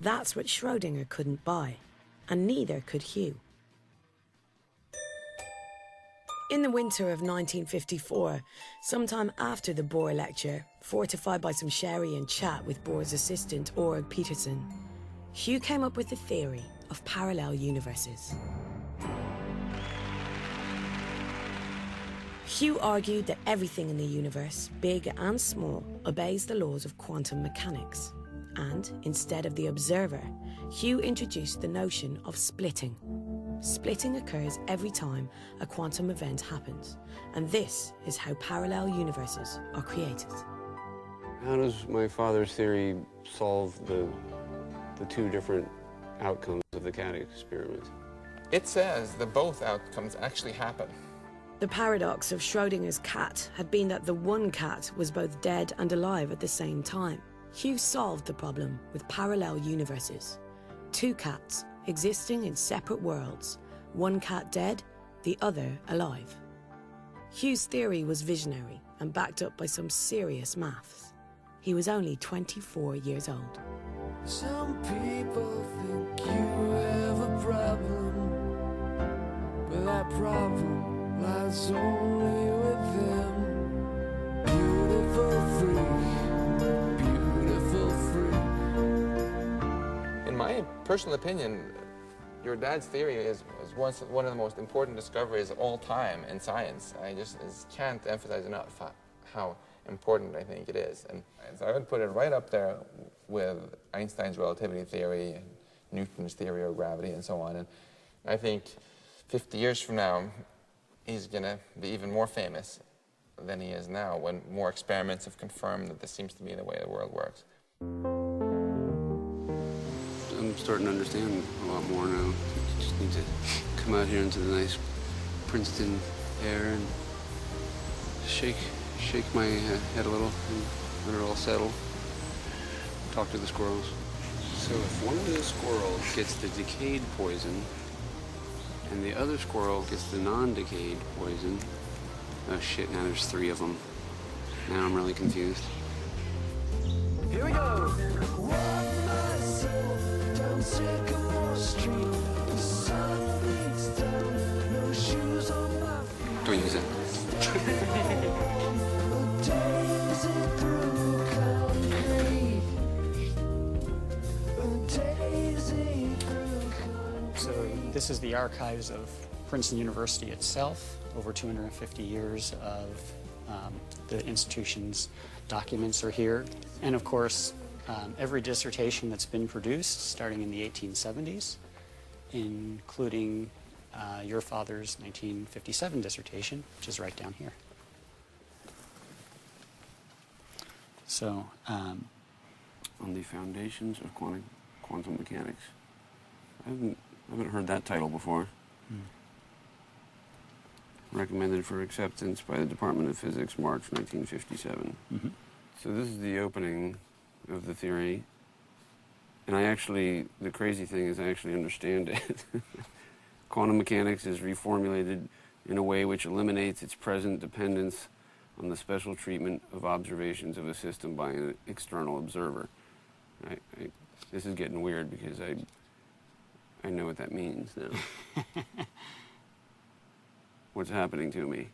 That's what Schrödinger couldn't buy, and neither could Hugh. In the winter of 1954, sometime after the Bohr lecture, fortified by some sherry and chat with Bohr's assistant Org Peterson, Hugh came up with the theory of parallel universes. Hugh argued that everything in the universe, big and small, obeys the laws of quantum mechanics. And instead of the observer, Hugh introduced the notion of splitting. Splitting occurs every time a quantum event happens, and this is how parallel universes are created. How does my father's theory solve the two different outcomes of the cat experiment? It says that both outcomes actually happen. The paradox of Schrödinger's cat had been that the one cat was both dead and alive at the same time. Hugh solved the problem with parallel universes. Two cats existing in separate worlds, one cat dead, the other alive. Hugh's theory was visionary and backed up by some serious maths. He was only 24 years old. Some people think you have a problem, but that problem lies only with them. Beautiful freak. In my personal opinion, your dad's theory is one of the most important discoveries of all time in science. I just can't emphasize enough how important I think it is. And so I would put it right up there with Einstein's relativity theory, and Newton's theory of gravity, and so on. And I think 50 years from now, he's going to be even more famous than he is now, when more experiments have confirmed that this seems to be the way the world works. I'm starting to understand a lot more now. Just need to come out here into the nice Princeton air and shake my head a little and let it all settle. Talk to the squirrels. So if one of the squirrels gets the decayed poison and the other squirrel gets the non-decayed poison, oh shit, now there's 3 of them. Now I'm really confused. Here we go. Walk myself down Sycamore Street. The sun beats down, no shoes on my feet. Don't use it. Daisy through concrete. Daisy through concrete. So this is the archives of Princeton University itself, over 250 years of the institution's documents are here. And of course, every dissertation that's been produced starting in the 1870s, including your father's 1957 dissertation, which is right down here. So, On the foundations of quantum mechanics. I haven't heard that title before. Recommended for acceptance by the Department of Physics, March 1957. mm-hmm. So this is the opening of the theory. And the crazy thing is I actually understand it. Quantum mechanics is reformulated in a way which eliminates its present dependence on the special treatment of observations of a system by an external observer. This is getting weird because I know what that means now. What's happening to me?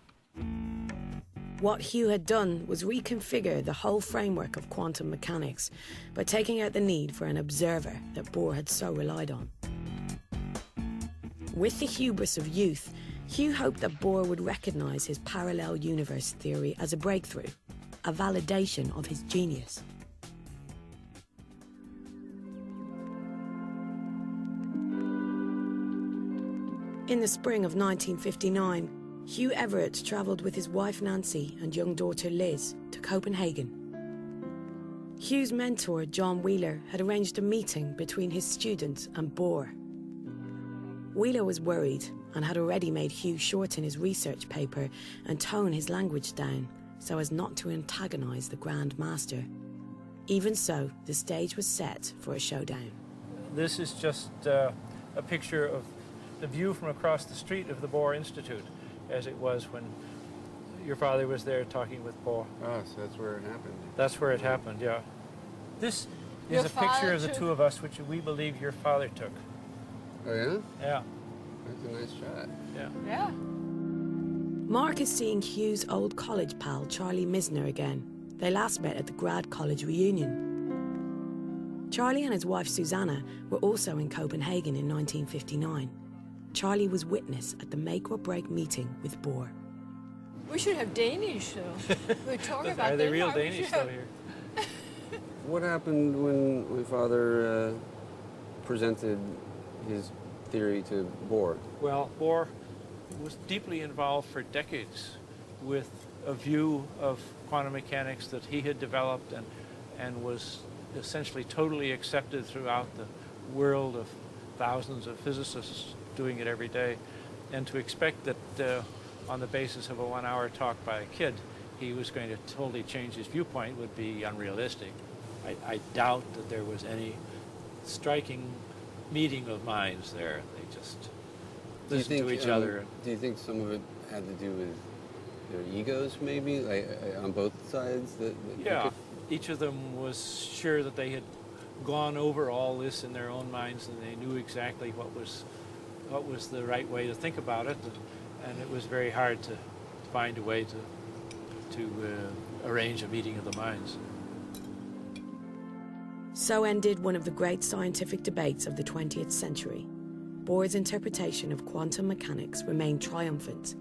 What Hugh had done was reconfigure the whole framework of quantum mechanics by taking out the need for an observer that Bohr had so relied on. With the hubris of youth, Hugh hoped that Bohr would recognise his parallel universe theory as a breakthrough, a validation of his genius. In the spring of 1959, Hugh Everett travelled with his wife Nancy and young daughter Liz to Copenhagen. Hugh's mentor, John Wheeler, had arranged a meeting between his student and Bohr. Wheeler was worried and had already made Hugh shorten his research paper and tone his language down so as not to antagonise the Grand Master. Even so, the stage was set for a showdown. This is just a picture of the view from across the street of the Bohr Institute, as it was when your father was there talking with Bohr. Oh, so that's where it happened. That's where it happened, yeah. This is Your a picture father of the took? two of us, which we believe your father took. Oh, yeah? Yeah, That's a nice shot. yeah. Yeah. Mark is seeing Hugh's old college pal, Charlie Misner, again. They last met at the grad college reunion. Charlie and his wife, Susanna, were also in Copenhagen in 1959. Charlie was witness at the make-or-break meeting with Bohr. We should have Danish, though. We're talking about Are they real Denmark, we Danish should though have- here? What happened when my father presented his theory to Bohr? Well, Bohr was deeply involved for decades with a view of quantum mechanics that he had developed and was essentially totally accepted throughout the world of thousands of physicists doing it every day. And to expect that on the basis of a 1-hour talk by a kid, he was going to totally change his viewpoint would be unrealistic. I doubt that there was any striking meeting of minds there. They just listened to each other. Do you think some of it had to do with their egos, maybe, like, on both sides? Yeah, each of them was sure that they had gone over all this in their own minds, and they knew exactly what was the right way to think about it, and it was very hard to find a way to arrange a meeting of the minds. So ended one of the great scientific debates of the 20th century. Bohr's interpretation of quantum mechanics remained triumphant,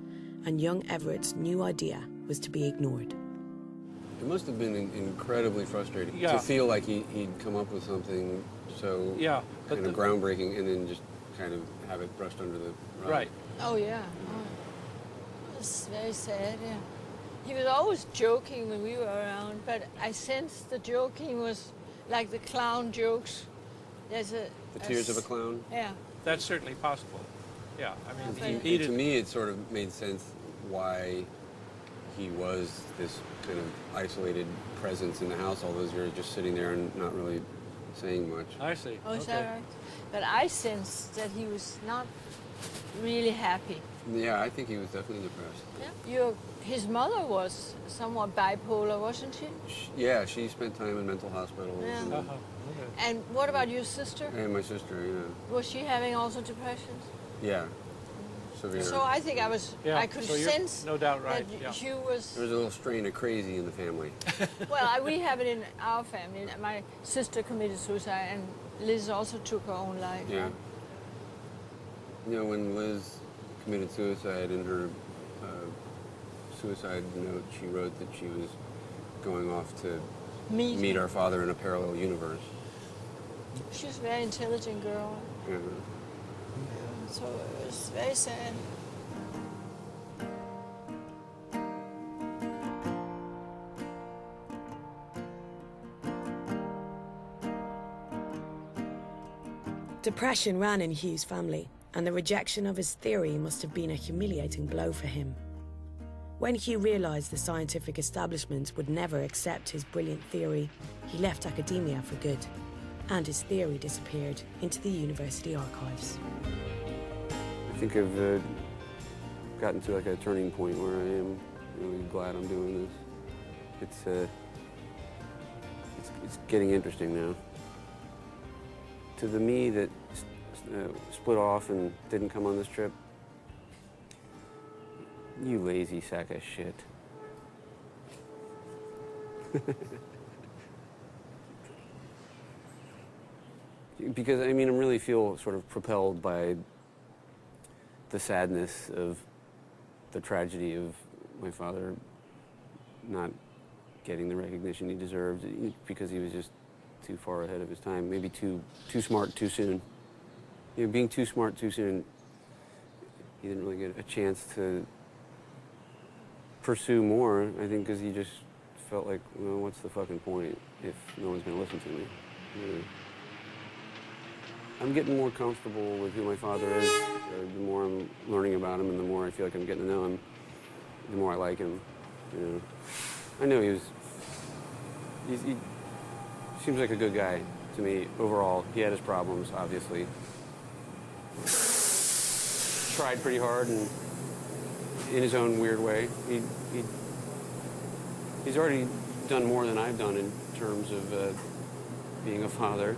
and young Everett's new idea was to be ignored. It must have been incredibly frustrating Yeah. to feel like he'd come up with something so but kind of groundbreaking and then just kind of have it brushed under the rug. Right. Oh, yeah. Oh. It's very sad, yeah. He was always joking when we were around, but I sensed the joking was like the clown jokes. There's The tears of a clown? Yeah. That's certainly possible. Yeah, I mean, Okay. he To needed. me, it sort of made sense why he was this kind of isolated presence in the house all those years, just sitting there and not really saying much. I see. Oh, is Okay. that right? But I sensed that he was not really happy. Yeah, I think he was definitely depressed. Yeah. His mother was somewhat bipolar, wasn't she? Yeah, she spent time in mental hospitals. Yeah. And, Uh-huh. Okay. And what about your sister? and my sister, yeah. Was she having also depressions? Yeah, severe. So I think Yeah, I could so you're sense no doubt right. that Yeah. Hugh was. There was a little strain of crazy in the family. Well, we have it in our family. My sister committed suicide, and Liz also took her own life. Yeah. You know, when Liz committed suicide, in her suicide note, she wrote that she was going off to meet our father in a parallel universe. She was a very intelligent girl, Yeah. so it was very sad. Depression ran in Hugh's family, and the rejection of his theory must have been a humiliating blow for him. When Hugh realised the scientific establishment would never accept his brilliant theory, he left academia for good, and his theory disappeared into the university archives. I think I've gotten to like a turning point where I am really glad I'm doing this. It's getting interesting now. To the me that split off and didn't come on this trip, you lazy sack of shit. Because, I mean, I really feel sort of propelled by the sadness of the tragedy of my father not getting the recognition he deserved because he was just too far ahead of his time, maybe too smart too soon. You know, being too smart too soon, he didn't really get a chance to pursue more, I think, because he just felt like, well, what's the fucking point if no one's going to listen to me? You know? I'm getting more comfortable with who my father is. The more I'm learning about him and the more I feel like I'm getting to know him, the more I like him. You know? I know he seems like a good guy to me overall. He had his problems, obviously. Tried pretty hard and in his own weird way. He's already done more than I've done in terms of being a father.